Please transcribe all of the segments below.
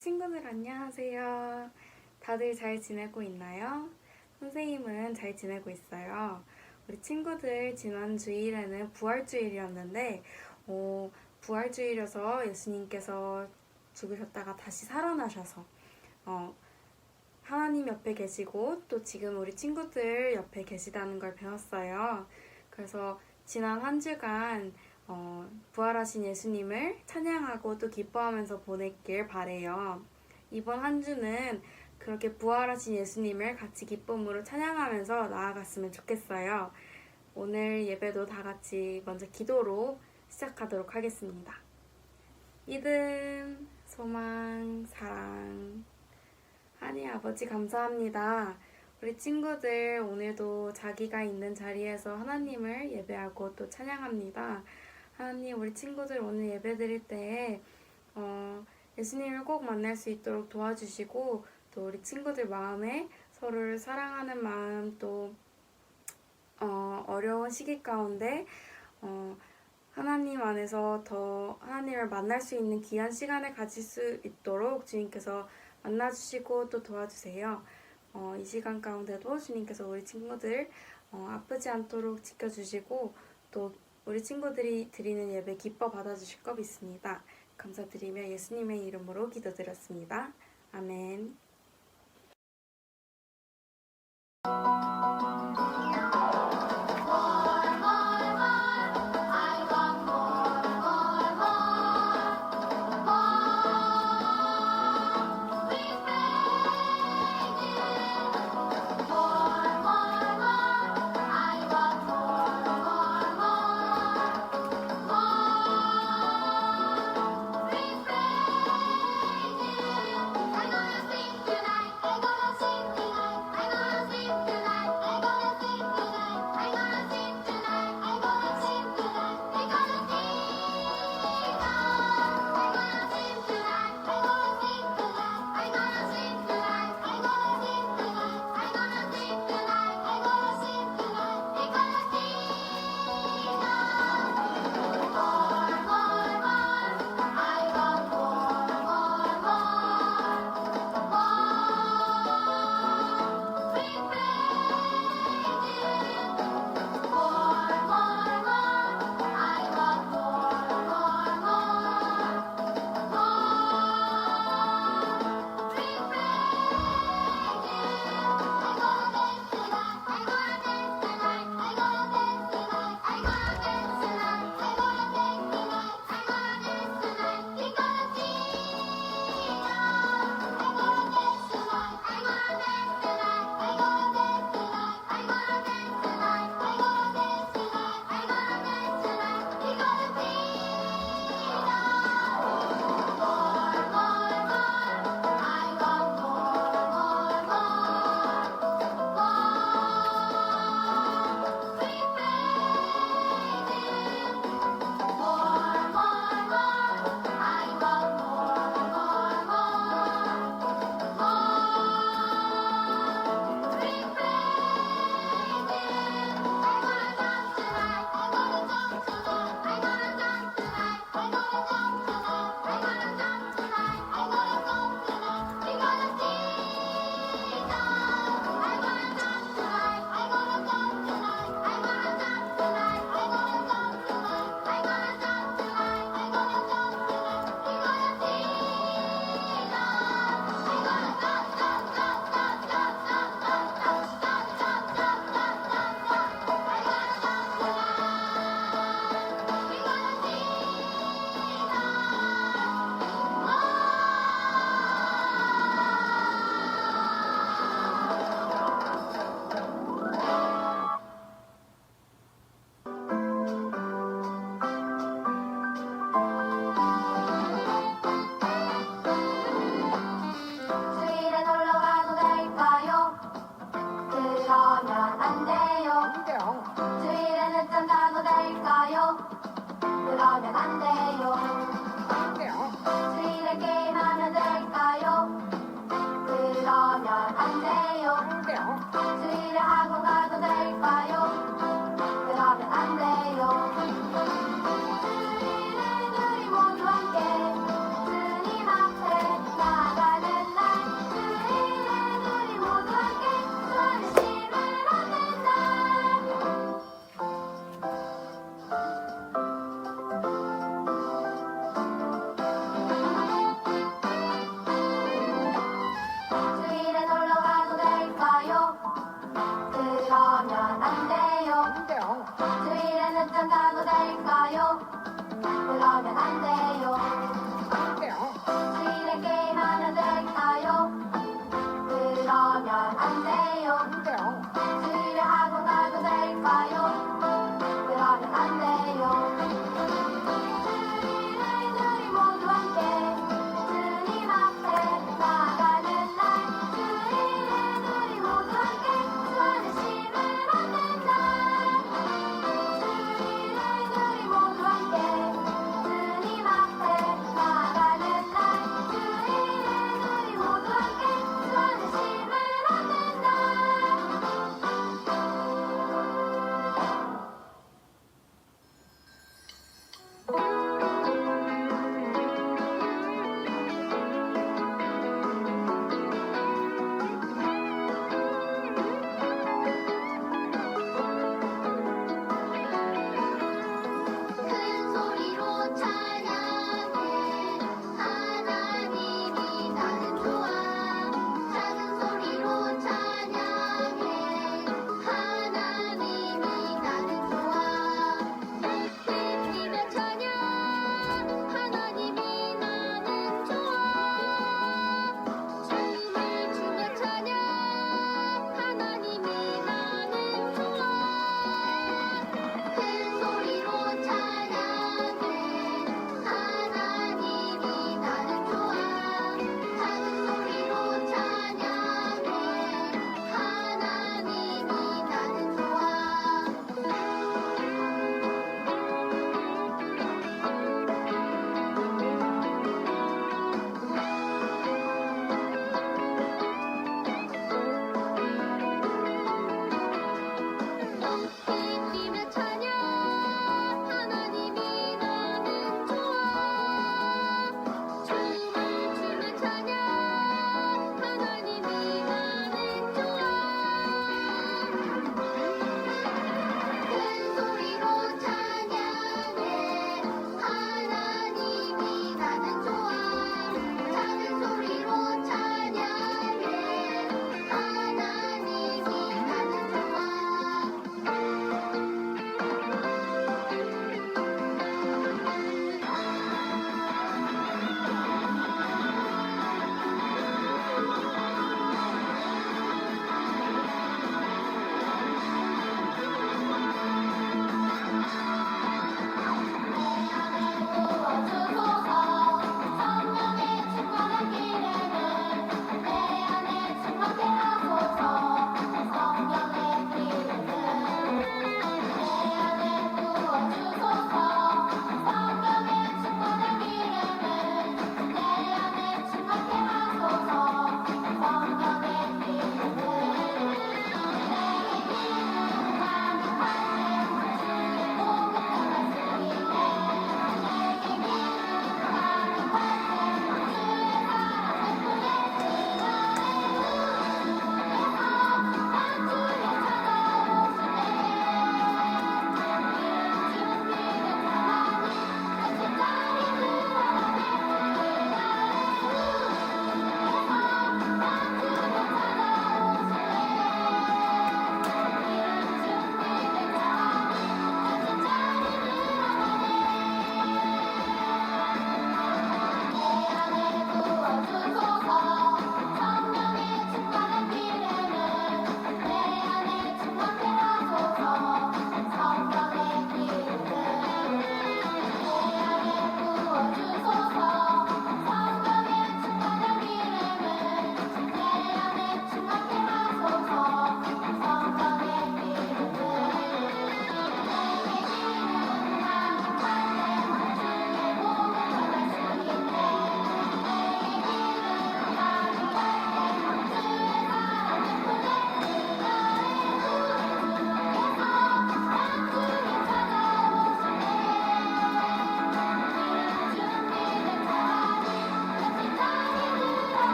친구들 안녕하세요. 다들 잘 지내고 있나요? 선생님은 잘 지내고 있어요. 우리 친구들 지난 주일에는 부활주일이었는데 부활주일이어서 예수님께서 죽으셨다가 다시 살아나셔서 어, 하나님 옆에 계시고 또 지금 우리 친구들 옆에 계시다는 걸 배웠어요. 그래서 지난 한 주간 부활하신 예수님을 찬양하고 또 기뻐하면서 보냈길 바래요. 이번 한 주는 그렇게 부활하신 예수님을 같이 기쁨으로 찬양하면서 나아갔으면 좋겠어요. 오늘 예배도 다 같이 먼저 기도로 시작하도록 하겠습니다. 믿음, 소망, 사랑. 하나님 아버지 감사합니다. 우리 친구들 오늘도 자기가 있는 자리에서 하나님을 예배하고 또 찬양합니다. 하나님 우리 친구들 오늘 예배 드릴 때에 예수님을 꼭 만날 수 있도록 도와주시고 또 우리 친구들 마음에 서로를 사랑하는 마음 또 어려운 시기 가운데 하나님 안에서 더 하나님을 만날 수 있는 귀한 시간을 가질 수 있도록 주님께서 만나주시고 또 도와주세요. 이 시간 가운데도 주님께서 우리 친구들 아프지 않도록 지켜주시고 또 우리 친구들이 드리는 예배 기뻐 받아주실 것 믿습니다. 감사드리며 예수님의 이름으로 기도드렸습니다. 아멘.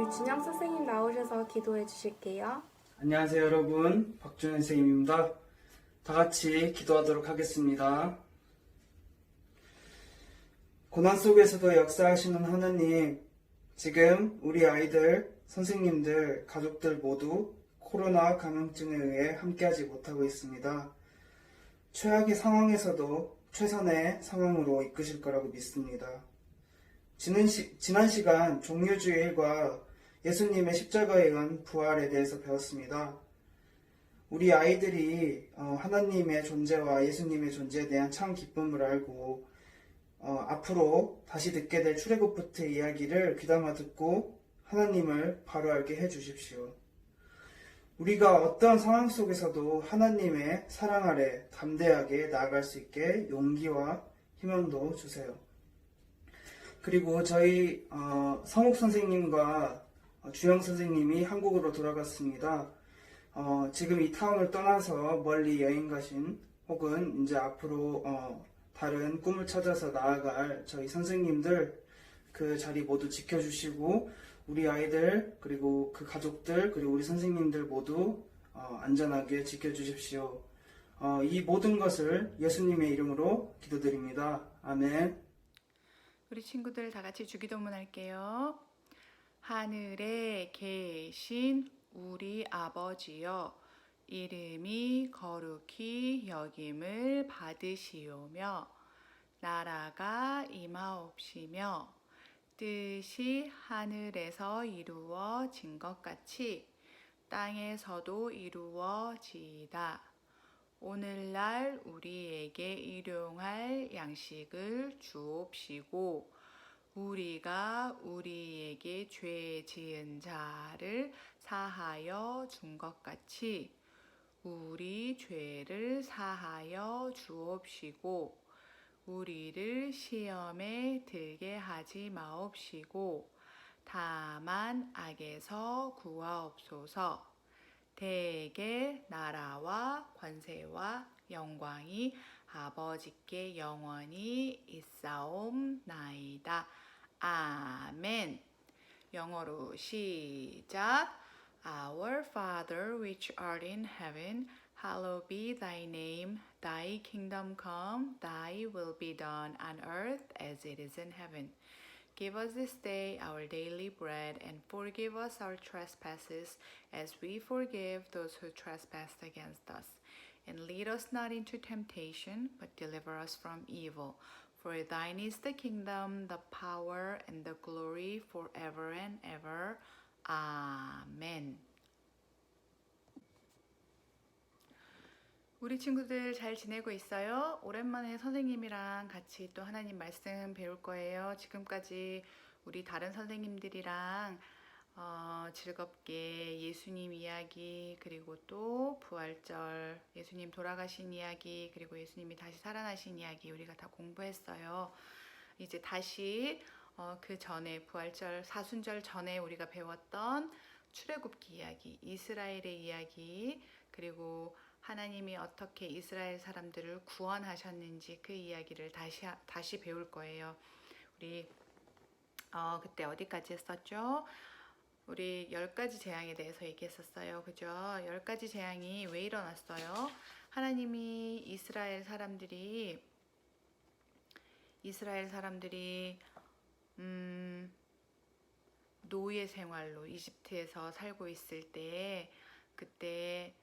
우리 준영 선생님 나오셔서 기도해 주실게요. 안녕하세요 여러분, 박준현 선생님입니다. 다 같이 기도하도록 하겠습니다. 고난 속에서도 역사하시는 하나님, 지금 우리 아이들, 선생님들, 가족들 모두 코로나 감염증에 의해 함께하지 못하고 있습니다. 최악의 상황에서도 최선의 상황으로 이끄실 거라고 믿습니다. 지난 시간 종료주일과 예수님의 십자가에 의한 부활에 대해서 배웠습니다. 우리 아이들이 하나님의 존재와 예수님의 존재에 대한 참 기쁨을 알고 앞으로 다시 듣게 될 출애굽부터 이야기를 귀담아 듣고 하나님을 바로 알게 해주십시오. 우리가 어떤 상황 속에서도 하나님의 사랑 아래 담대하게 나아갈 수 있게 용기와 희망도 주세요. 그리고 저희 성욱 선생님과 주영 선생님이 한국으로 돌아갔습니다. 지금 이 타운을 떠나서 멀리 여행 가신 혹은 이제 앞으로 다른 꿈을 찾아서 나아갈 저희 선생님들 그 자리 모두 지켜주시고 우리 아이들 그리고 그 가족들 그리고 우리 선생님들 모두 안전하게 지켜주십시오. 이 모든 것을 예수님의 이름으로 기도드립니다. 아멘. 우리 친구들 다 같이 주기도문 할게요. 하늘에 계신 우리 아버지여, 이름이 거룩히 여김을 받으시오며 나라가 임하옵시며 뜻이 하늘에서 이루어진 것 같이 땅에서도 이루어지이다. 오늘날 우리에게 일용할 양식을 주옵시고 우리가 우리에게 죄 지은 자를 사하여 준 것 같이 우리 죄를 사하여 주옵시고 우리를 시험에 들게 하지 마옵시고 다만 악에서 구하옵소서. 대개 나라와 권세와 영광이 아버지께 영원히 있사옵나이다. 아멘. 영어로 시작. Our Father which art in heaven, hallowed be thy name. Thy kingdom come, thy will be done on earth as it is in heaven. Give us this day our daily bread, and forgive us our trespasses, as we forgive those who trespass against us. And lead us not into temptation, but deliver us from evil. For thine is the kingdom, the power, and the glory forever and ever. 아멘. 우리 친구들 잘 지내고 있어요? 오랜만에 선생님이랑 같이 또 하나님 말씀 배울 거예요. 지금까지 우리 다른 선생님들이랑 즐겁게 예수님 이야기, 그리고 또 부활절, 예수님 돌아가신 이야기, 그리고 예수님이 다시 살아나신 이야기 우리가 다 공부했어요. 이제 다시 그 전에 부활절, 사순절 전에 우리가 배웠던 출애굽기 이야기, 이스라엘의 이야기, 그리고 하나님이 어떻게 이스라엘 사람들을 구원하셨는지 그 이야기를 다시 배울 거예요. 우리 그때 어디까지 했었죠? 우리 10가지 재앙에 대해서 얘기했었어요. 그죠? 10가지 재앙이 왜 일어났어요? 하나님이 이스라엘 사람들이 노예 생활로 이집트에서 살고 있을 때 그때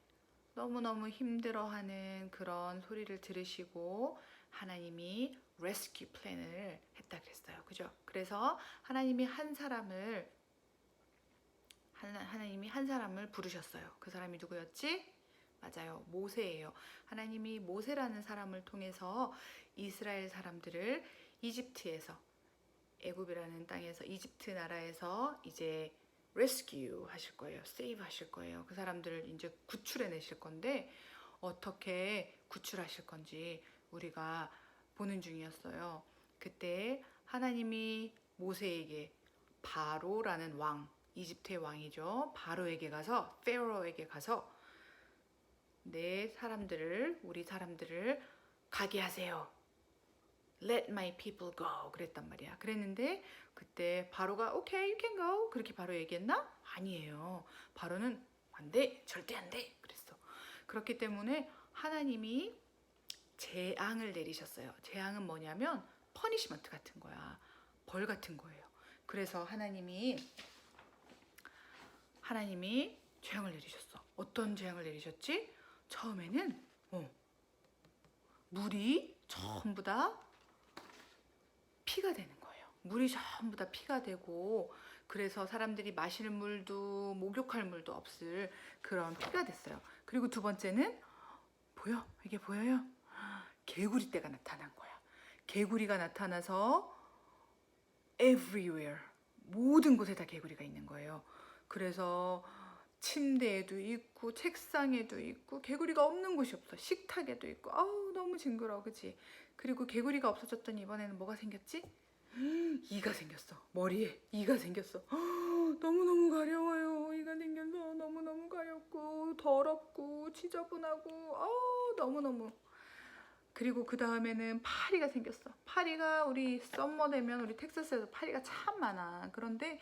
너무너무 힘들어하는 그런 소리를 들으시고 하나님이 레스큐 플랜을 했다 그랬어요. 그죠? 그래서 하나님이 한 사람을 부르셨어요. 그 사람이 누구였지? 맞아요. 모세예요. 하나님이 모세라는 사람을 통해서 이스라엘 사람들을 이집트에서, 애굽이라는 땅에서, 이집트 나라에서 이제 레스큐 하실 거예요. 세이브 하실 거예요. 그 사람들을 이제 구출해 내실 건데 어떻게 구출하실 건지 우리가 보는 중이었어요. 그때 하나님이 모세에게 바로라는 왕, 이집트의 왕이죠. 바로에게 가서, 페로에게 가서 우리 사람들을 가게 하세요 Let my people go 그랬단 말이야. 그랬는데 그때 바로가 Okay, you can go 그렇게 바로 얘기했나? 아니에요. 바로는 안 돼, 절대 안 돼 그랬어. 그렇기 때문에 하나님이 재앙을 내리셨어요. 재앙은 뭐냐면 퍼니시먼트 같은 거야. 벌 같은 거예요. 그래서 하나님이 재앙을 내리셨어. 어떤 재앙을 내리셨지? 처음에는 물이 전부 다 피가 되는 거예요. 물이 전부 다 피가 되고 그래서 사람들이 마실 물도 목욕할 물도 없을 그런 피가 됐어요. 그리고 두 번째는 이게 보여요? 개구리 떼가 나타난 거야. 개구리가 나타나서 everywhere 모든 곳에 다 개구리가 있는 거예요. 그래서 침대에도 있고 책상에도 있고 개구리가 없는 곳이 없어. 식탁에도 있고 아우 너무 징그러워 그치? 그리고 개구리가 없어졌더니 이번에는 뭐가 생겼지? 이가 생겼어. 머리에 이가 생겼어. 너무너무 가려워요. 이가 생겨서 너무너무 가렵고 더럽고 지저분하고 너무너무. 그리고 그 다음에는 파리가 생겼어. 파리가 우리 썸머 되면 우리 텍사스에서 파리가 참 많아. 그런데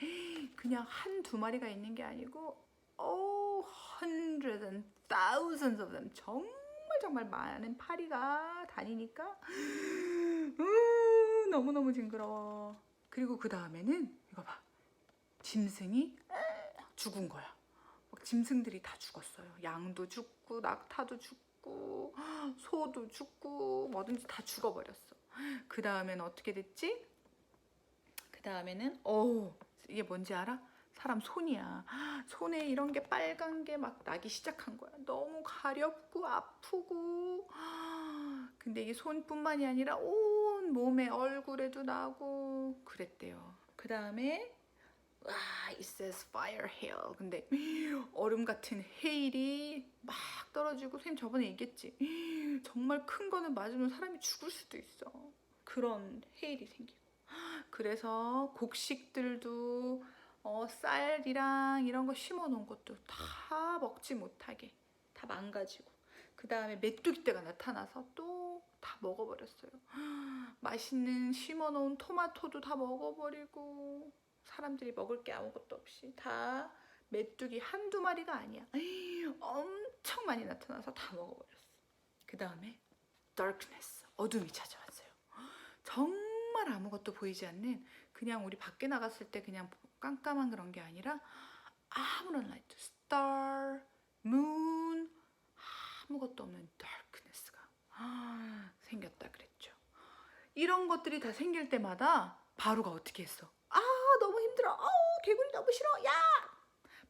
그냥 한두 마리가 있는 게 아니고 hundreds and thousands of them 정말 많은 파리가 다니니까 너무너무 징그러워. 그리고 그 다음에는 이거 봐. 짐승이 죽은 거야. 막 짐승들이 다 죽었어요. 양도 죽고 낙타도 죽고 소도 죽고 뭐든지 다 죽어버렸어. 그 다음에는 어떻게 됐지? 그 다음에는 이게 뭔지 알아? 사람 손이야. 손에 이런 게 빨간 게 막 나기 시작한 거야. 너무 가렵고 아프고. 근데 이게 손뿐만이 아니라 온 몸에 얼굴에도 나고 그랬대요. 그 다음에 it says fire hail. 근데 얼음 같은 헤일이 막 떨어지고 선생님 저번에 얘기했지. 정말 큰 거는 맞으면 사람이 죽을 수도 있어. 그런 헤일이 생기고. 그래서 곡식들도 쌀이랑 이런 거 심어 놓은 것도 다 먹지 못하게 다 망가지고 그 다음에 메뚜기 떼가 나타나서 또 다 먹어버렸어요. 맛있는 심어 놓은 토마토도 다 먹어버리고 사람들이 먹을 게 아무것도 없이 다 메뚜기 한두 마리가 아니야. 엄청 많이 나타나서 다 먹어버렸어. 그 다음에 darkness, 어둠이 찾아왔어요. 정말 아무것도 보이지 않는 그냥 우리 밖에 나갔을 때 그냥 깜깜한 그런 게 아니라 아무런 라이트, star, moon 아무것도 없는 darkness가 생겼다 그랬죠. 이런 것들이 다 생길 때마다 바로가 어떻게 했어? 너무 힘들어. 개구리 너무 싫어. 야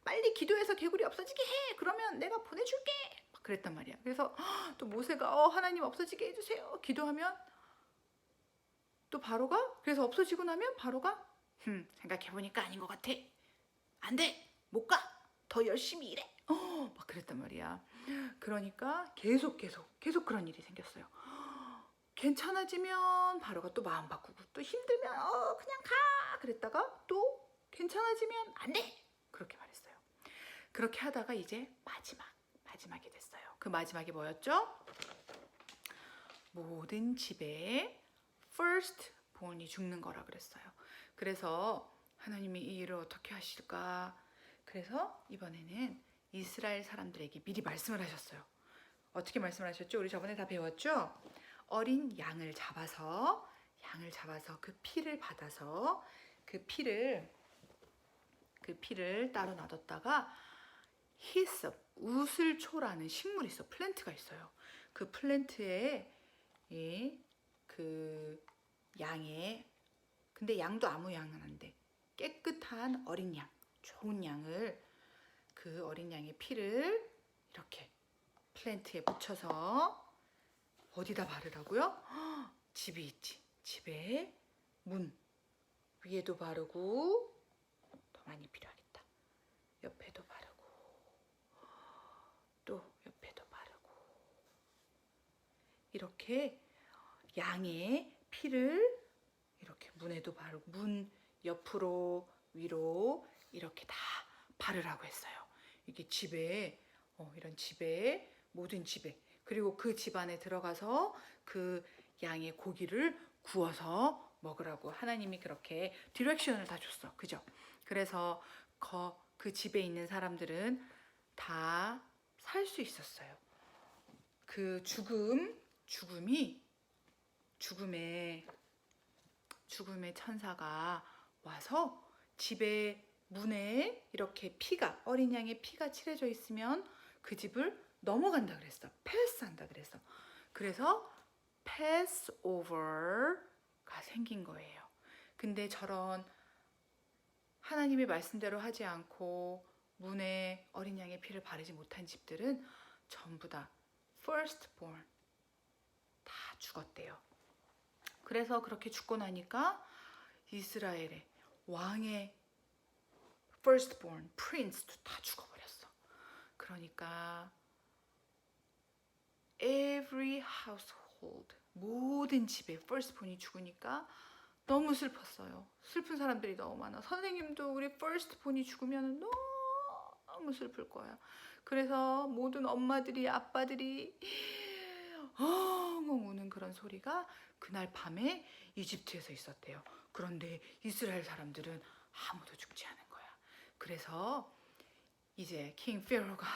빨리 기도해서 개구리 없어지게 해. 그러면 내가 보내줄게. 막 그랬단 말이야. 그래서 또 모세가 하나님 없어지게 해주세요. 기도하면 또 바로가 그래서 없어지고 나면 바로가 생각해보니까 아닌 것 같아. 안 돼. 못 가. 더 열심히 일해. 막 그랬단 말이야. 그러니까 계속 그런 일이 생겼어요. 괜찮아지면 바로가 또 마음 바꾸고 또 힘들면 그냥 가 그랬다가 또 괜찮아지면 안 돼. 그렇게 말했어요. 그렇게 하다가 이제 마지막이 됐어요. 그 마지막이 뭐였죠? 모든 집에 first born이 죽는 거라 그랬어요. 그래서 하나님이 이 일을 어떻게 하실까? 그래서 이번에는 이스라엘 사람들에게 미리 말씀을 하셨어요. 어떻게 말씀을 하셨죠? 우리 저번에 다 배웠죠? 어린 양을 잡아서 그 피를 받아서 그 피를 따로 놔뒀다가 히썹, 우슬초라는 식물이 있어. 플랜트가 있어요. 그 플랜트에 그 양의 근데 양도 아무 양은 안 돼. 깨끗한 어린 양, 좋은 양을 그 어린 양의 피를 이렇게 플랜트에 묻혀서 어디다 바르라고요? 집이 있지. 집에 문 위에도 바르고 더 많이 필요하겠다. 옆에도 바르고 또 옆에도 바르고 이렇게 양의 피를 이렇게 문에도 바르고 문 옆으로 위로 이렇게 다 바르라고 했어요. 이게 집에 이런 집에 모든 집에 그리고 그 집 안에 들어가서 그 양의 고기를 구워서 먹으라고 하나님이 그렇게 디렉션을 다 줬어. 그죠? 그래서 그 집에 있는 사람들은 다 살 수 있었어요. 그 죽음의 천사가 와서 집에 문에 이렇게 어린 양의 피가 칠해져 있으면 그 집을 넘어간다 그랬어. 패스한다 그랬어. 그래서 패스오버가 생긴 거예요. 근데 저런 하나님의 말씀대로 하지 않고 문에 어린 양의 피를 바르지 못한 집들은 전부 다 firstborn 다 죽었대요. 그래서 그렇게 죽고 나니까 이스라엘의 왕의 firstborn prince도 다 죽어버렸어. 그러니까 every household 모든 집에 firstborn이 죽으니까 너무 슬펐어요. 슬픈 사람들이 너무 많아. 선생님도 우리 firstborn이 죽으면 너무 슬플 거야. 그래서 모든 엄마들이 아빠들이 엉엉 우는 그런 소리가 그날 밤에 이집트에서 있었대요. 그런데 이스라엘 사람들은 아무도 죽지 않은 거야. 그래서 이제 킹 페로가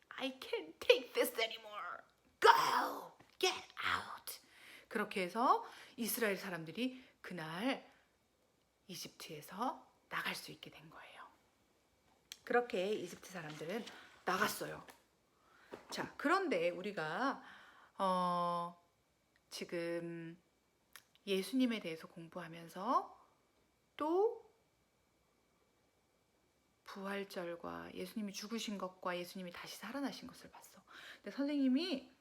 I can't take this anymore. Go! Get out! 그렇게 해서 이스라엘 사람들이 그날 이집트에서 나갈 수 있게 된 거예요. 그렇게 이집트 사람들은 나갔어요. 자, 그런데 우리가 지금 예수님에 대해서 공부하면서 또 부활절과 예수님이 죽으신 것과 예수님이 다시 살아나신 것을 봤어. 근데 선생님이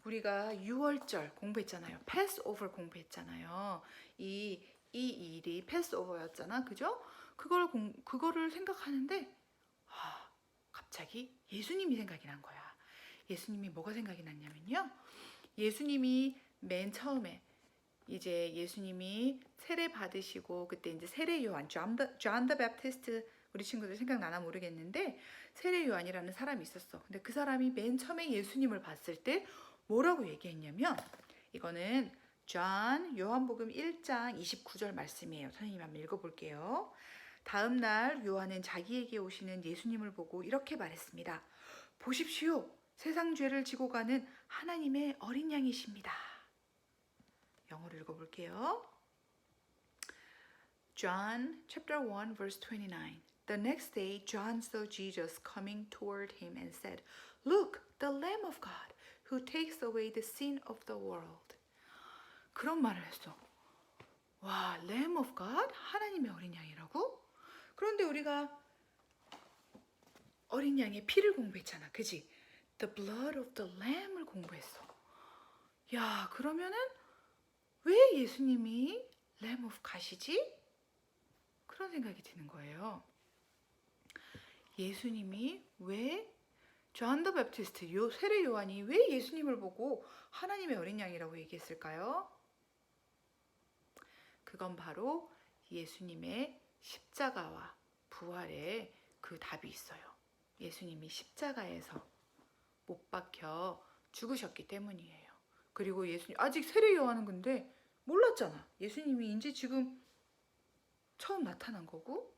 우리가 6월절 공부했잖아요. 패스오버 공부했잖아요. 이 일이 패스오버였잖아. 그죠? 그거를 생각하는데 갑자기 예수님이 생각이 난 거야. 예수님이 뭐가 생각이 났냐면요. 예수님이 맨 처음에 이제 예수님이 세례 받으시고 그때 이제 세례 요한 John the Baptist 우리 친구들 생각나나 모르겠는데 세례 요한이라는 사람이 있었어. 근데 그 사람이 맨 처음에 예수님을 봤을 때 뭐라고 얘기했냐면 이거는 요한복음 1장 29절 말씀이에요. 선생님 한번 읽어볼게요. 다음 날 요한은 자기에게 오시는 예수님을 보고 이렇게 말했습니다. 보십시오. 세상 죄를 지고 가는 하나님의 어린 양이십니다. 영어로 읽어볼게요. John chapter 1 verse 29. The next day John saw Jesus coming toward him and said, Look, the Lamb of God who takes away the sin of the world. 그런 말을 했어. 와, Lamb of God? 하나님의 어린 양이라고? 그런데 우리가 어린 양의 피를 공부했잖아. 그지? The blood of the Lamb을 공부했어. 야, 그러면은 왜 예수님이 Lamb of God이지? 그런 생각이 드는 거예요. 예수님이 왜 존 더 베프티스트 세례 요한이 왜 예수님을 보고 하나님의 어린 양이라고 얘기했을까요? 그건 바로 예수님의 십자가와 부활에 그 답이 있어요. 예수님이 십자가에서 못 박혀 죽으셨기 때문이에요. 그리고 예수님 아직 세례 요한은 근데 몰랐잖아. 예수님이 이제 지금 처음 나타난 거고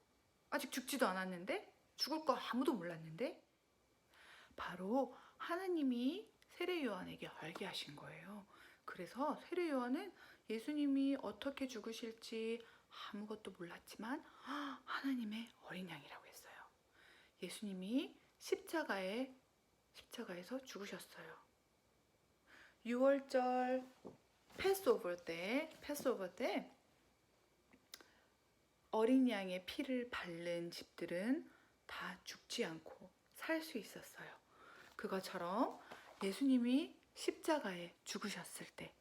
아직 죽지도 않았는데 죽을 거 아무도 몰랐는데 바로 하나님이 세례 요한에게 알게 하신 거예요. 그래서 세례 요한은 예수님이 어떻게 죽으실지 아무것도 몰랐지만 하나님의 어린 양이라고 했어요. 예수님이 십자가에서 죽으셨어요. 6월절 패스오버 때 어린 양의 피를 바른 집들은 다 죽지 않고 살 수 있었어요. 그것처럼 예수님이 십자가에 죽으셨을 때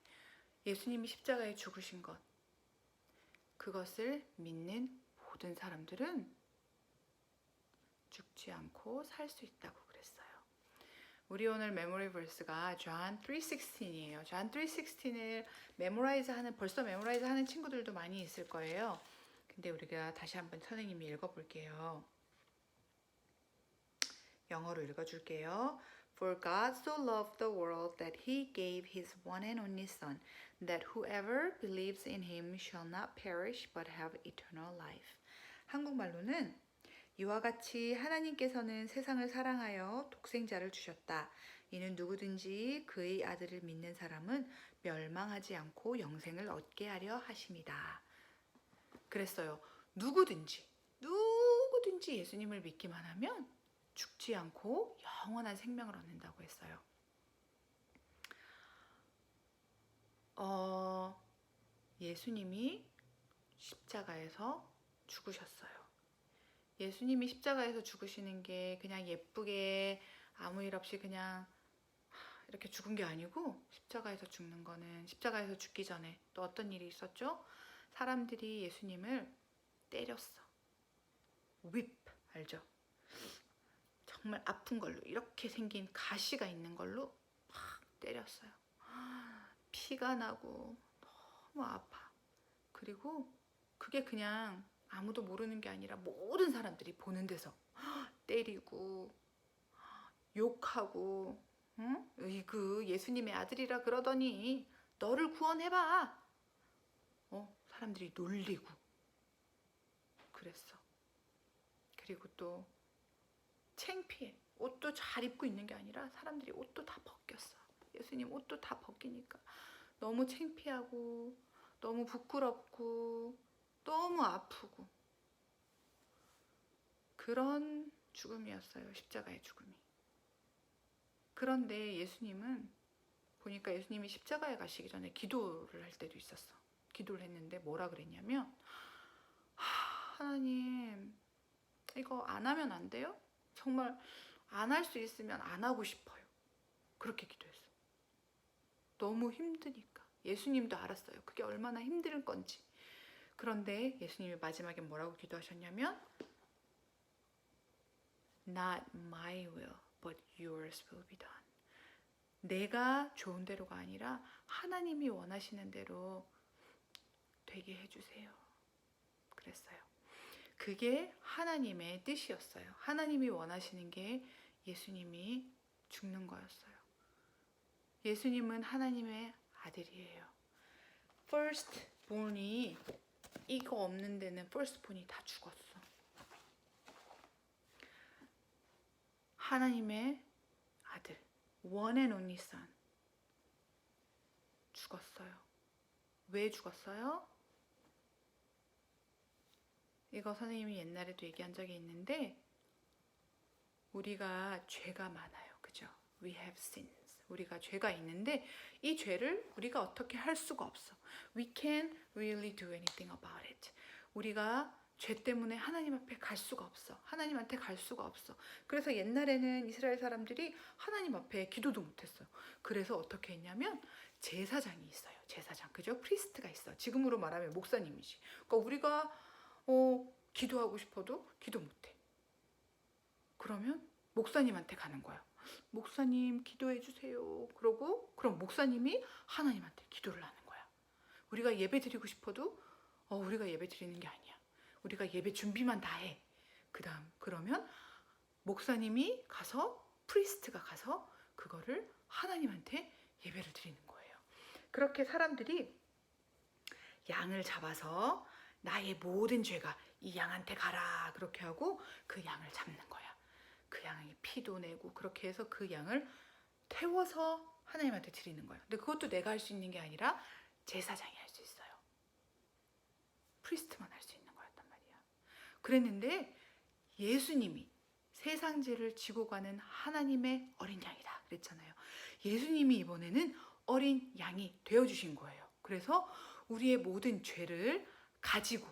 예수님이 십자가에 죽으신 것 그것을 믿는 모든 사람들은 죽지 않고 살 수 있다고 그랬어요. 우리 오늘 메모리 벌스가 John 3:16이에요. John 3:16을 벌써 메모라이즈 하는 친구들도 많이 있을 거예요. 근데 우리가 다시 한번 선생님이 읽어볼게요. 영어로 읽어줄게요. For God so loved the world that he gave his one and only Son, that whoever believes in him shall not perish but have eternal life. 한국말로는 이와 같이 하나님께서는 세상을 사랑하여 독생자를 주셨다. 이는 누구든지 그의 아들을 믿는 사람은 멸망하지 않고 영생을 얻게 하려 하심이다. 그랬어요. 누구든지 예수님을 믿기만 하면 죽지 않고 영원한 생명을 얻는다고 했어요. 예수님이 십자가에서 죽으셨어요. 예수님이 십자가에서 죽으시는 게 그냥 예쁘게 아무 일 없이 그냥 이렇게 죽은 게 아니고, 십자가에서 죽는 거는 십자가에서 죽기 전에 또 어떤 일이 있었죠? 사람들이 예수님을 때렸어. whip 알죠? 정말 아픈 걸로, 이렇게 생긴 가시가 있는 걸로 막 때렸어요. 피가 나고 너무 아파. 그리고 그게 그냥 아무도 모르는 게 아니라 모든 사람들이 보는 데서 때리고 욕하고, 응? 그 예수님의 아들이라 그러더니 너를 구원해봐. 사람들이 놀리고 그랬어. 그리고 또 창피해. 옷도 잘 입고 있는 게 아니라 사람들이 옷도 다 벗겼어. 예수님 옷도 다 벗기니까 너무 창피하고 너무 부끄럽고 너무 아프고, 그런 죽음이었어요. 십자가의 죽음이. 그런데 예수님은 보니까 예수님이 십자가에 가시기 전에 기도를 할 때도 있었어. 기도를 했는데 뭐라 그랬냐면, 하나님 이거 안 하면 안 돼요? 정말 안 할 수 있으면 안 하고 싶어요. 그렇게 기도했어. 너무 힘드니까. 예수님도 알았어요. 그게 얼마나 힘들 건지. 그런데 예수님이 마지막에 뭐라고 기도하셨냐면, Not my will, but yours will be done. 내가 좋은 대로가 아니라 하나님이 원하시는 대로 되게 해주세요. 그랬어요. 그게 하나님의 뜻이었어요. 하나님이 원하시는 게 예수님이 죽는 거였어요. 예수님은 하나님의 아들이에요. First born이 이거 없는 데는 first born이 다 죽었어. 하나님의 아들, one and only son, 죽었어요. 왜 죽었어요? 이거 선생님이 옛날에도 얘기한 적이 있는데, 우리가 죄가 많아요. 그죠? We have sins. 우리가 죄가 있는데 이 죄를 우리가 어떻게 할 수가 없어. We can't really do anything about it. 우리가 죄 때문에 하나님 앞에 갈 수가 없어. 하나님한테 갈 수가 없어. 그래서 옛날에는 이스라엘 사람들이 하나님 앞에 기도도 못했어요. 그래서 어떻게 했냐면 제사장이 있어요. 제사장. 그죠? 프리스트가 있어. 지금으로 말하면 목사님이지. 그러니까 우리가 기도하고 싶어도 기도 못해. 그러면 목사님한테 가는 거야. 목사님 기도해 주세요. 그러고 그럼 목사님이 하나님한테 기도를 하는 거야. 우리가 예배 드리고 싶어도 우리가 예배 드리는 게 아니야. 우리가 예배 준비만 다 해. 그러면 목사님이 가서, 프리스트가 가서 그거를 하나님한테 예배를 드리는 거예요. 그렇게 사람들이 양을 잡아서 나의 모든 죄가 이 양한테 가라 그렇게 하고 그 양을 잡는 거야. 그 양이 피도 내고 그렇게 해서 그 양을 태워서 하나님한테 드리는 거야. 근데 그것도 내가 할 수 있는 게 아니라 제사장이 할 수 있어요. 프리스트만 할 수 있는 거였단 말이야. 그랬는데 예수님이 세상 죄를 지고 가는 하나님의 어린 양이다 그랬잖아요. 예수님이 이번에는 어린 양이 되어주신 거예요. 그래서 우리의 모든 죄를 가지고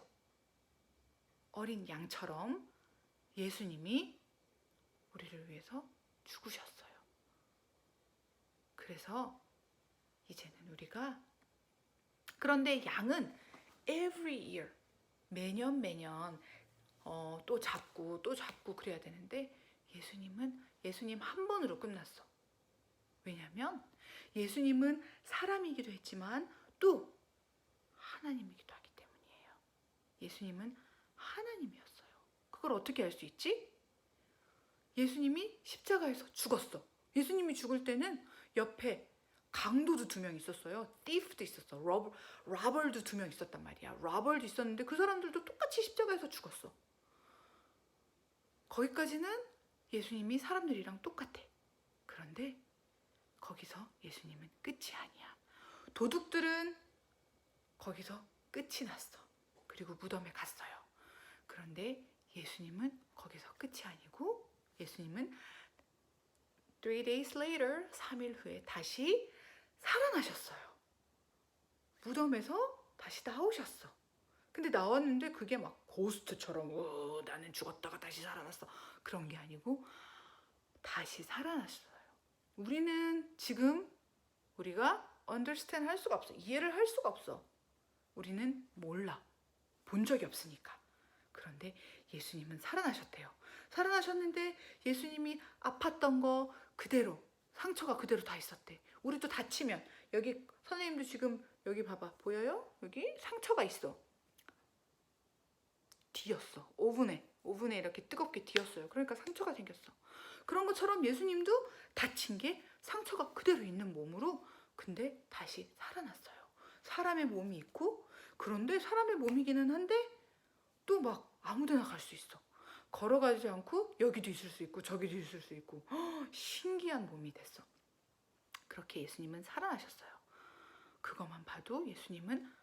어린 양처럼 예수님이 우리를 위해서 죽으셨어요. 그래서 이제는 우리가, 그런데 양은 every year, 매년 또 잡고 그래야 되는데 예수님 한 번으로 끝났어. 왜냐하면 예수님은 사람이기도 했지만 또 하나님이기도 하기 때문이에요. 예수님은 하나님이었어요. 그걸 어떻게 알 수 있지? 예수님이 십자가에서 죽었어. 예수님이 죽을 때는 옆에 강도도 2명 있었어요. thief도 있었어. robber도 2명 있었단 말이야. robber도 있었는데 그 사람들도 똑같이 십자가에서 죽었어. 거기까지는 예수님이 사람들이랑 똑같아. 그런데 거기서 예수님은 끝이 아니야. 도둑들은 거기서 끝이 났어. 그리고 무덤에 갔어요. 그런데 예수님은 거기서 끝이 아니고 예수님은 3 days later, 3일 후에 다시 살아나셨어요. 무덤에서 다시 나오셨어. 근데 나왔는데 그게 막 고스트처럼 나는 죽었다가 다시 살아났어. 그런 게 아니고 다시 살아났어요. 우리는 지금 우리가 understand 할 수가 없어. 이해를 할 수가 없어. 우리는 몰라. 본 적이 없으니까. 그런데 예수님은 살아나셨대요. 살아나셨는데 예수님이 아팠던 거 그대로, 상처가 그대로 다 있었대. 우리도 다치면 여기 선생님도 지금 여기 봐봐. 보여요? 여기 상처가 있어. 뒤었어. 오븐에 이렇게 뜨겁게 뒤었어요. 그러니까 상처가 생겼어. 그런 것처럼 예수님도 다친 게 상처가 그대로 있는 몸으로 근데 다시 살아났어요. 사람의 몸이 있고 그런데 사람의 몸이기는 한데 또 막 아무데나 갈 수 있어. 걸어가지 않고 여기도 있을 수 있고 저기도 있을 수 있고 신기한 몸이 됐어. 그렇게 예수님은 살아나셨어요. 그것만 봐도 예수님은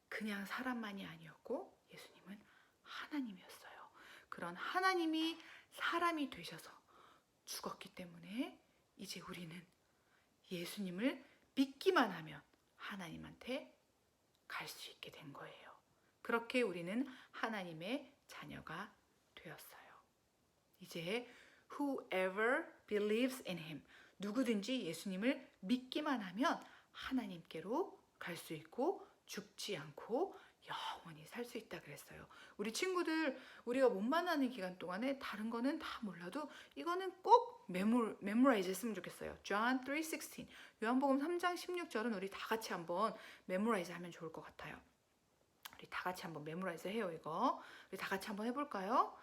그냥 사람만이 아니었고 예수님은 하나님이었어요. 그런 하나님이 사람이 되셔서 죽었기 때문에 이제 우리는 예수님을 믿기만 하면 하나님한테 갈 수 있게 된 거예요. 그렇게 우리는 하나님의 자녀가 되었어요. 이제 whoever believes in him, 누구든지 예수님을 믿기만 하면 하나님께로 갈 수 있고 죽지 않고 영원히 살 수 있다 그랬어요. 우리 친구들 우리가 못 만나는 기간 동안에 다른 거는 다 몰라도 이거는 꼭 메모라이즈 했으면 좋겠어요. John 3:16 요한복음 3장 16절은 우리 다 같이 한번 메모라이즈 하면 좋을 것 같아요. 우리 다 같이 한번 메모라이즈 해요. 이거 우리 다 같이 한번 해볼까요?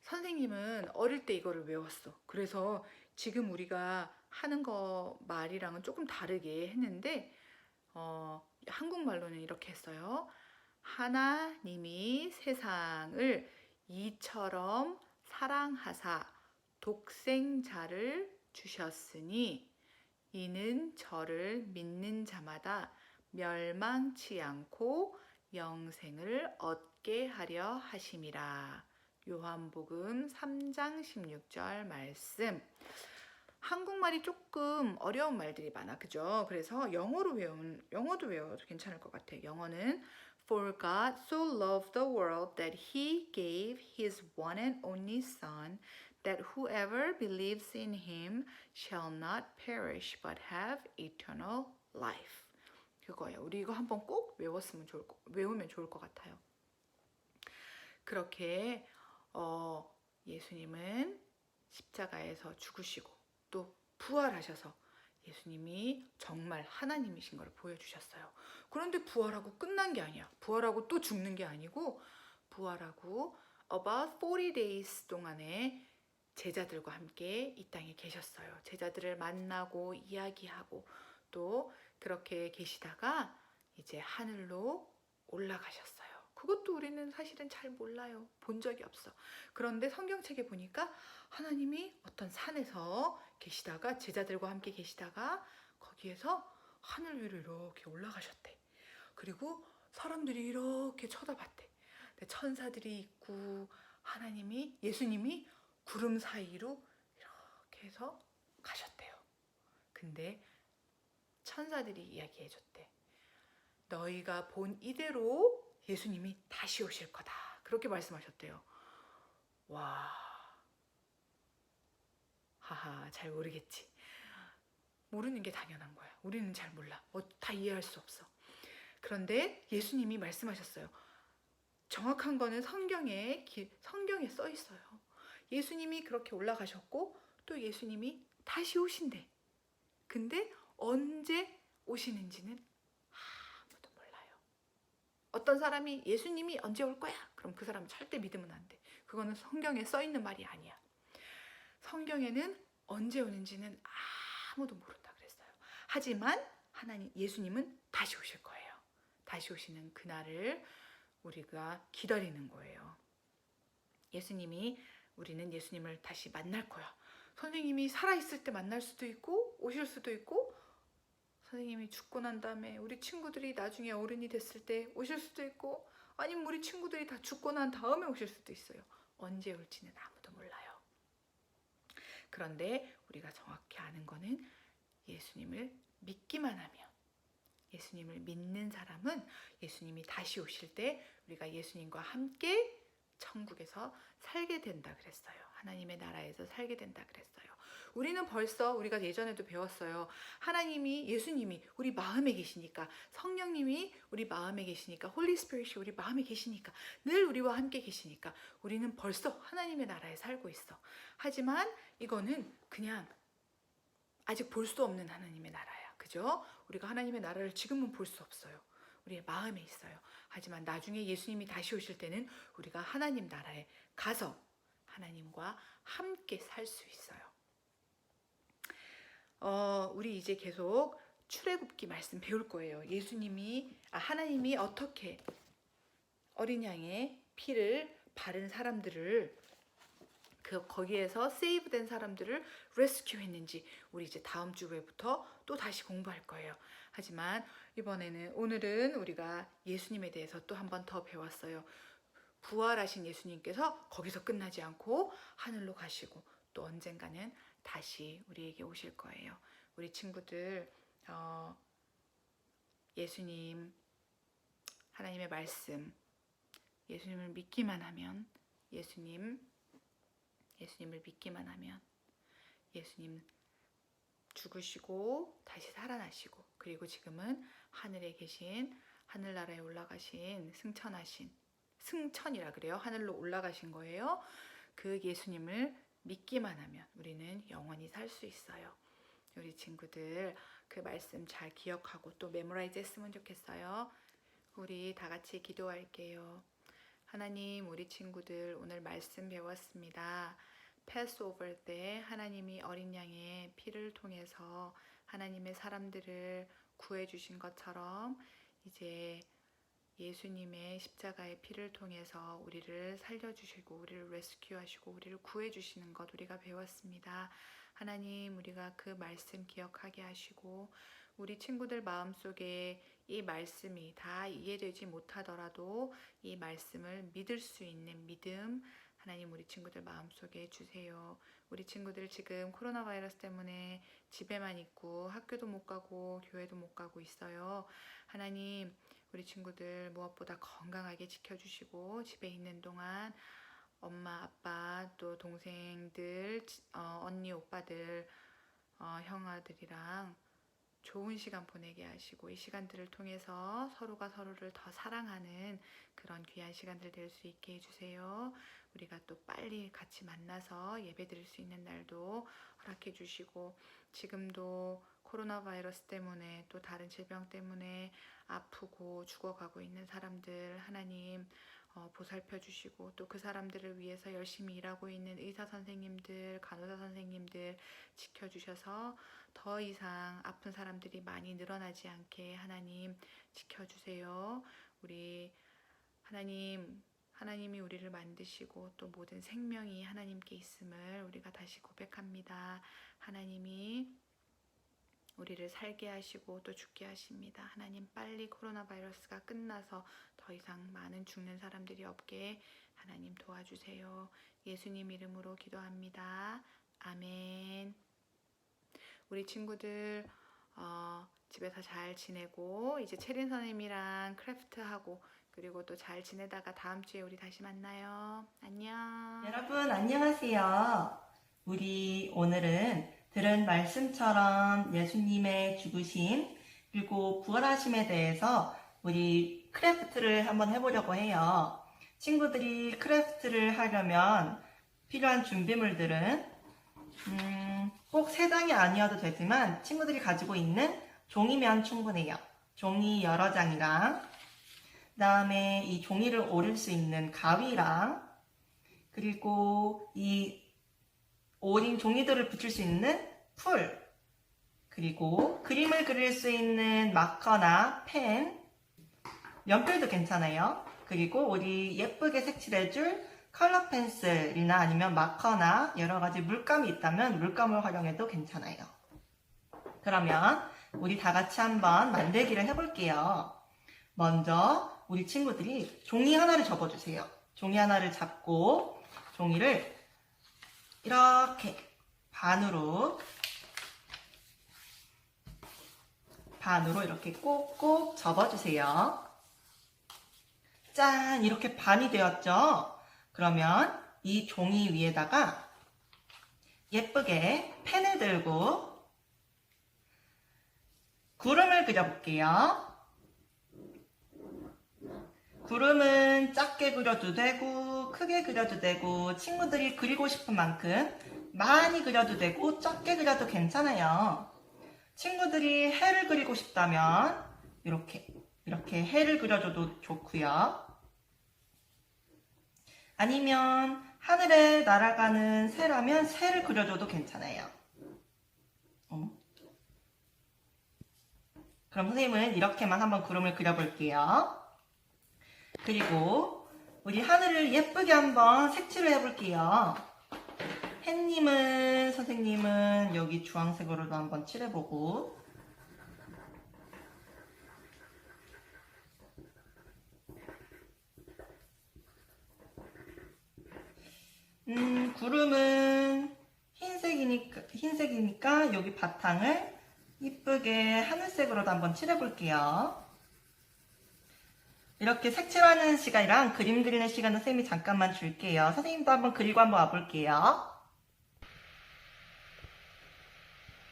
선생님은 어릴 때 이거를 외웠어. 그래서 지금 우리가 하는 거 말이랑은 조금 다르게 했는데 한국말로는 이렇게 했어요. 하나님이 세상을 이처럼 사랑하사 독생자를 주셨으니 이는 저를 믿는 자마다 멸망치 않고 영생을 얻게 하려 하심이라. 요한복음 3장 16절 말씀. 한국말이 조금 어려운 말들이 많아, 그죠? 그래서 영어도 외워도 괜찮을 것 같아. 영어는 For God so loved the world that He gave His one and only Son, that whoever believes in Him shall not perish but have eternal life. 그거예요. 우리 이거 한번 꼭 외우면 좋을 것 같아요. 그렇게 예수님은 십자가에서 죽으시고 또 부활하셔서 예수님이 정말 하나님이신 걸 보여주셨어요. 그런데 부활하고 끝난 게 아니야. 부활하고 또 죽는 게 아니고 부활하고 about 40 days 동안에 제자들과 함께 이 땅에 계셨어요. 제자들을 만나고 이야기하고 또 그렇게 계시다가 이제 하늘로 올라가셨어요. 그것도 우리는 사실은 잘 몰라요. 본 적이 없어. 그런데 성경책에 보니까 하나님이 어떤 산에서 계시다가 제자들과 함께 계시다가 거기에서 하늘 위로 이렇게 올라가셨대. 그리고 사람들이 이렇게 쳐다봤대. 천사들이 있고 예수님이 구름 사이로 이렇게 해서 가셨대요. 근데 천사들이 이야기해줬대. 너희가 본 이대로 예수님이 다시 오실 거다. 그렇게 말씀하셨대요. 와, 하하, 잘 모르겠지. 모르는 게 당연한 거야. 우리는 잘 몰라. 다 이해할 수 없어. 그런데 예수님이 말씀하셨어요. 정확한 거는 성경에 써 있어요. 예수님이 그렇게 올라가셨고 또 예수님이 다시 오신대. 근데 언제 오시는지는 아무도 몰라요. 어떤 사람이 예수님이 언제 올 거야? 그럼 그 사람 절대 믿으면 안 돼. 그거는 성경에 써 있는 말이 아니야. 성경에는 언제 오는지는 아무도 모른다 그랬어요. 하지만 예수님은 다시 오실 거예요. 다시 오시는 그날을 우리가 기다리는 거예요. 우리는 예수님을 다시 만날 거야. 선생님이 살아있을 때 만날 수도 있고 오실 수도 있고, 선생님이 죽고 난 다음에 우리 친구들이 나중에 어른이 됐을 때 오실 수도 있고, 아니면 우리 친구들이 다 죽고 난 다음에 오실 수도 있어요. 언제 올지는 아무도 몰라요. 그런데 우리가 정확히 아는 거는 예수님을 믿기만 하면, 예수님을 믿는 사람은 예수님이 다시 오실 때 우리가 예수님과 함께 천국에서 살게 된다 그랬어요. 하나님의 나라에서 살게 된다 그랬어요. 우리는 벌써, 우리가 예전에도 배웠어요. 예수님이 우리 마음에 계시니까, 성령님이 우리 마음에 계시니까, 홀리 스피릿이 우리 마음에 계시니까, 늘 우리와 함께 계시니까 우리는 벌써 하나님의 나라에 살고 있어. 하지만 이거는 그냥 아직 볼 수 없는 하나님의 나라야. 그죠? 우리가 하나님의 나라를 지금은 볼 수 없어요. 우리의 마음에 있어요. 하지만 나중에 예수님이 다시 오실 때는 우리가 하나님 나라에 가서 하나님과 함께 살 수 있어요. 우리 이제 계속 출애굽기 말씀 배울 거예요. 하나님이 어떻게 어린 양의 피를 바른 사람들을, 거기에서 세이브된 사람들을 레스큐 했는지 우리 이제 다음 주부터 또 다시 공부할 거예요. 하지만 오늘은 우리가 예수님에 대해서 또 한 번 더 배웠어요. 부활하신 예수님께서 거기서 끝나지 않고 하늘로 가시고 또 언젠가는 다시 우리에게 오실 거예요. 우리 친구들, 예수님, 하나님의 말씀, 예수님을 믿기만 하면, 예수님을 믿기만 하면 예수님 죽으시고 다시 살아나시고, 그리고 지금은 하늘에 계신, 하늘나라에 올라가신, 승천이라 그래요. 하늘로 올라가신 거예요. 그 예수님을 믿기만 하면 우리는 영원히 살 수 있어요. 우리 친구들 그 말씀 잘 기억하고 또 메모라이즈 했으면 좋겠어요. 우리 다 같이 기도할게요. 하나님, 우리 친구들 오늘 말씀 배웠습니다. 패스오버 때 하나님이 어린 양의 피를 통해서 하나님의 사람들을 구해주신 것처럼 이제 예수님의 십자가의 피를 통해서 우리를 살려주시고 우리를 레스큐하시고 우리를 구해주시는 것 우리가 배웠습니다. 하나님, 우리가 그 말씀 기억하게 하시고 우리 친구들 마음속에 이 말씀이 다 이해되지 못하더라도 이 말씀을 믿을 수 있는 믿음 하나님 우리 친구들 마음속에 주세요. 우리 친구들 지금 코로나 바이러스 때문에 집에만 있고 학교도 못 가고 교회도 못 가고 있어요. 하나님, 우리 친구들 무엇보다 건강하게 지켜주시고 집에 있는 동안 엄마, 아빠, 또 동생들, 언니, 오빠들, 형아들이랑 좋은 시간 보내게 하시고 이 시간들을 통해서 서로가 서로를 더 사랑하는 그런 귀한 시간들 될 수 있게 해주세요. 우리가 또 빨리 같이 만나서 예배 드릴 수 있는 날도 허락해 주시고, 지금도 코로나 바이러스 때문에 또 다른 질병 때문에 아프고 죽어가고 있는 사람들 하나님 보살펴 주시고, 또 그 사람들을 위해서 열심히 일하고 있는 의사 선생님들, 간호사 선생님들 지켜주셔서 더 이상 아픈 사람들이 많이 늘어나지 않게 하나님 지켜주세요. 우리 하나님이 우리를 만드시고 또 모든 생명이 하나님께 있음을 우리가 다시 고백합니다. 하나님이 우리를 살게 하시고 또 죽게 하십니다. 하나님, 빨리 코로나 바이러스가 끝나서 더 이상 많은 죽는 사람들이 없게 하나님 도와주세요. 예수님 이름으로 기도합니다. 아멘. 우리 친구들 집에서 잘 지내고 이제 체린 선생님이랑 크래프트하고 그리고 또 잘 지내다가 다음 주에 우리 다시 만나요. 안녕. 여러분 안녕하세요. 우리 오늘은 들은 말씀처럼 예수님의 죽으심 그리고 부활하심에 대해서 우리 크래프트를 한번 해보려고 해요. 친구들이 크래프트를 하려면 필요한 준비물들은 꼭 3장이 아니어도 되지만 친구들이 가지고 있는 종이면 충분해요. 종이 여러 장이랑 그 다음에 이 종이를 오릴 수 있는 가위랑 그리고 이 오린 종이들을 붙일 수 있는 풀, 그리고 그림을 그릴 수 있는 마커나 펜, 연필도 괜찮아요. 그리고 우리 예쁘게 색칠해줄 컬러 펜슬이나 아니면 마커나 여러 가지 물감이 있다면 물감을 활용해도 괜찮아요. 그러면 우리 다 같이 한번 만들기를 해볼게요. 먼저 우리 친구들이 종이 하나를 접어주세요. 종이 하나를 잡고 종이를 이렇게 반으로 이렇게 꼭꼭 접어주세요. 짠! 이렇게 반이 되었죠? 그러면 이 종이 위에다가 예쁘게 펜을 들고 구름을 그려볼게요. 구름은 작게 그려도 되고 크게 그려도 되고 친구들이 그리고 싶은 만큼 많이 그려도 되고 적게 그려도 괜찮아요. 친구들이 해를 그리고 싶다면 이렇게 해를 그려줘도 좋고요. 아니면 하늘에 날아가는 새라면 새를 그려줘도 괜찮아요. 그럼 선생님은 이렇게만 한번 구름을 그려볼게요. 그리고 우리 하늘을 예쁘게 한번 색칠을 해볼게요. 햇님은 선생님은 여기 주황색으로도 한번 칠해보고, 구름은 흰색이니까 여기 바탕을 이쁘게 하늘색으로도 한번 칠해볼게요. 이렇게 색칠하는 시간이랑 그림 그리는 시간은 선생님이 잠깐만 줄게요. 선생님도 한번 그리고 한번 와볼게요.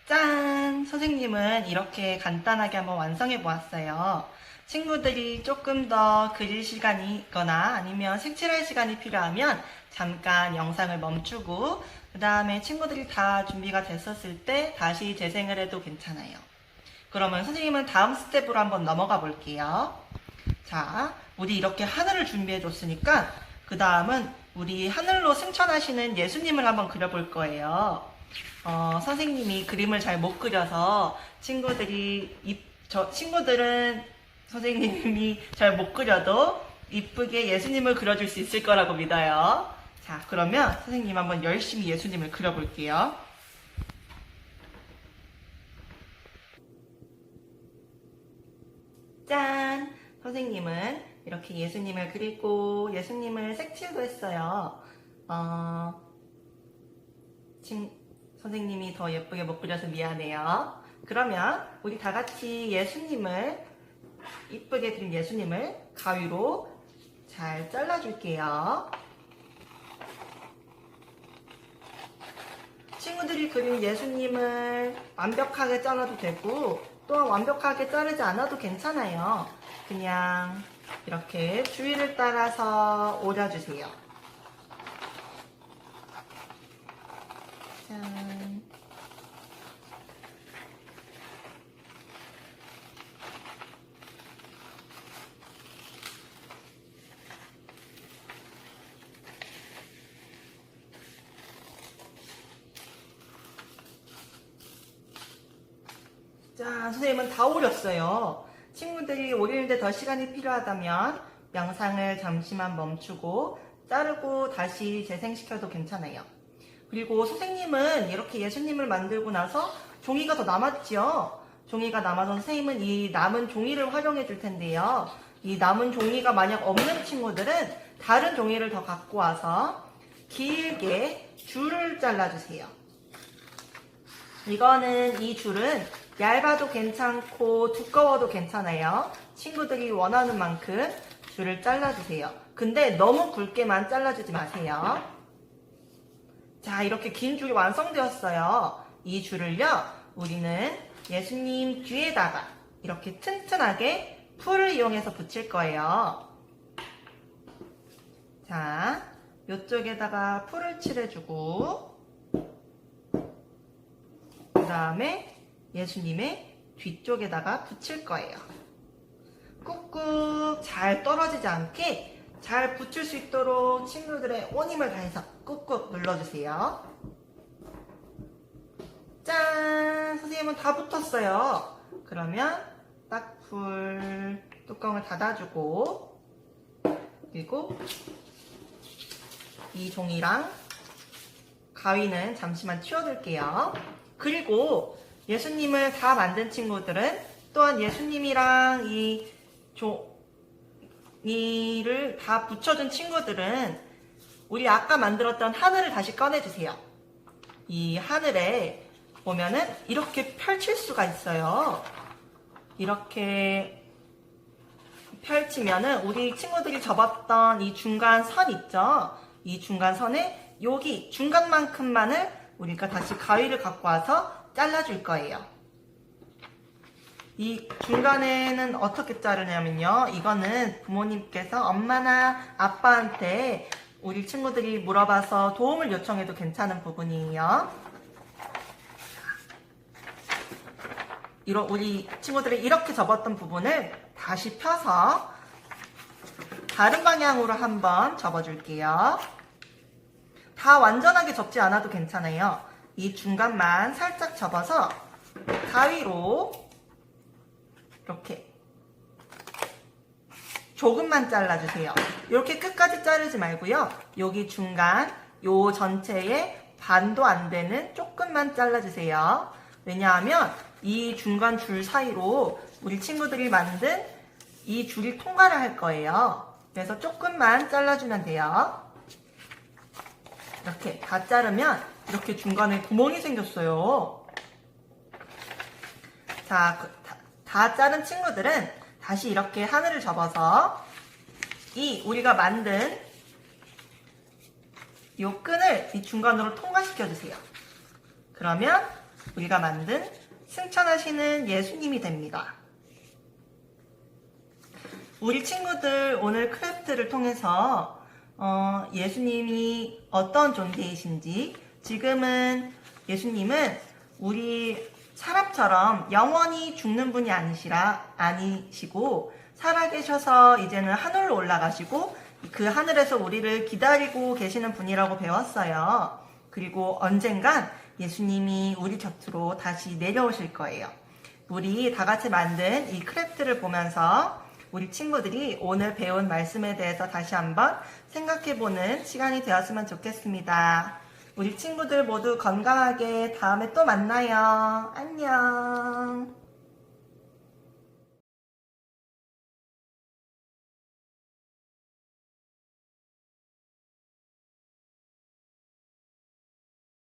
짠! 선생님은 이렇게 간단하게 한번 완성해 보았어요. 친구들이 조금 더 그릴 시간이 있거나 아니면 색칠할 시간이 필요하면 잠깐 영상을 멈추고 그 다음에 친구들이 다 준비가 됐었을 때 다시 재생을 해도 괜찮아요. 그러면 선생님은 다음 스텝으로 한번 넘어가 볼게요. 자, 우리 이렇게 하늘을 준비해 줬으니까 그 다음은 우리 하늘로 승천하시는 예수님을 한번 그려볼 거예요. 선생님이 그림을 잘 못 그려서 친구들은 선생님이 잘 못 그려도 이쁘게 예수님을 그려줄 수 있을 거라고 믿어요. 자, 그러면 선생님 한번 열심히 예수님을 그려볼게요. 짠! 선생님은 이렇게 예수님을 그리고 예수님을 색칠도 했어요. 선생님이 더 예쁘게 못 그려서 미안해요. 그러면 우리 다 같이 이쁘게 그린 예수님을 가위로 잘 잘라줄게요. 친구들이 그린 예수님을 완벽하게 잘라도 되고 또한 완벽하게 자르지 않아도 괜찮아요. 그냥 이렇게 주위를 따라서 오려주세요. 짠. 자, 선생님은 다 오렸어요. 친구들이 오리는데 더 시간이 필요하다면 영상을 잠시만 멈추고 자르고 다시 재생시켜도 괜찮아요. 그리고 선생님은 이렇게 예수님을 만들고 나서 종이가 더 남았죠. 종이가 남아서 선생님은 이 남은 종이를 활용해 줄 텐데요. 이 남은 종이가 만약 없는 친구들은 다른 종이를 더 갖고 와서 길게 줄을 잘라주세요. 이 줄은 얇아도 괜찮고 두꺼워도 괜찮아요. 친구들이 원하는 만큼 줄을 잘라주세요. 근데 너무 굵게만 잘라주지 마세요. 자, 이렇게 긴 줄이 완성되었어요. 이 줄을요, 우리는 예수님 뒤에다가 이렇게 튼튼하게 풀을 이용해서 붙일 거예요. 자, 이쪽에다가 풀을 칠해주고 그 다음에 예수님의 뒤쪽에다가 붙일 거예요. 꾹꾹 잘 떨어지지 않게 잘 붙일 수 있도록 친구들의 온 힘을 다해서 꾹꾹 눌러주세요. 짠! 선생님은 다 붙었어요. 그러면 딱풀 뚜껑을 닫아주고, 그리고 이 종이랑 가위는 잠시만 치워둘게요. 그리고 예수님을 다 만든 친구들은 또한 예수님이랑 이 종이를 다 붙여준 친구들은 우리 아까 만들었던 하늘을 다시 꺼내주세요. 이 하늘에 보면은 이렇게 펼칠 수가 있어요. 이렇게 펼치면은 우리 친구들이 접었던 이 중간 선 있죠? 이 중간 선에 여기 중간만큼만을 우리가 다시 가위를 갖고 와서 잘라줄 거예요. 이 중간에는 어떻게 자르냐면요. 이거는 부모님께서 엄마나 아빠한테 우리 친구들이 물어봐서 도움을 요청해도 괜찮은 부분이에요. 우리 친구들이 이렇게 접었던 부분을 다시 펴서 다른 방향으로 한번 접어줄게요. 다 완전하게 접지 않아도 괜찮아요. 이 중간만 살짝 접어서 가위로 이렇게 조금만 잘라주세요. 이렇게 끝까지 자르지 말고요. 여기 중간, 요 전체에 반도 안 되는 조금만 잘라주세요. 왜냐하면 이 중간 줄 사이로 우리 친구들이 만든 이 줄이 통과를 할 거예요. 그래서 조금만 잘라주면 돼요. 이렇게 다 자르면 이렇게 중간에 구멍이 생겼어요. 자, 다 자른 친구들은 다시 이렇게 하늘을 접어서 이 우리가 만든 이 끈을 이 중간으로 통과시켜 주세요. 그러면 우리가 만든 승천하시는 예수님이 됩니다. 우리 친구들 오늘 크래프트를 통해서 예수님이 어떤 존재이신지, 지금은 예수님은 우리 사람처럼 영원히 죽는 분이 아니시고 살아계셔서 이제는 하늘로 올라가시고 그 하늘에서 우리를 기다리고 계시는 분이라고 배웠어요. 그리고 언젠간 예수님이 우리 곁으로 다시 내려오실 거예요. 우리 다 같이 만든 이 크래프트를 보면서 우리 친구들이 오늘 배운 말씀에 대해서 다시 한번 생각해보는 시간이 되었으면 좋겠습니다. 우리 친구들 모두 건강하게 다음에 또 만나요. 안녕.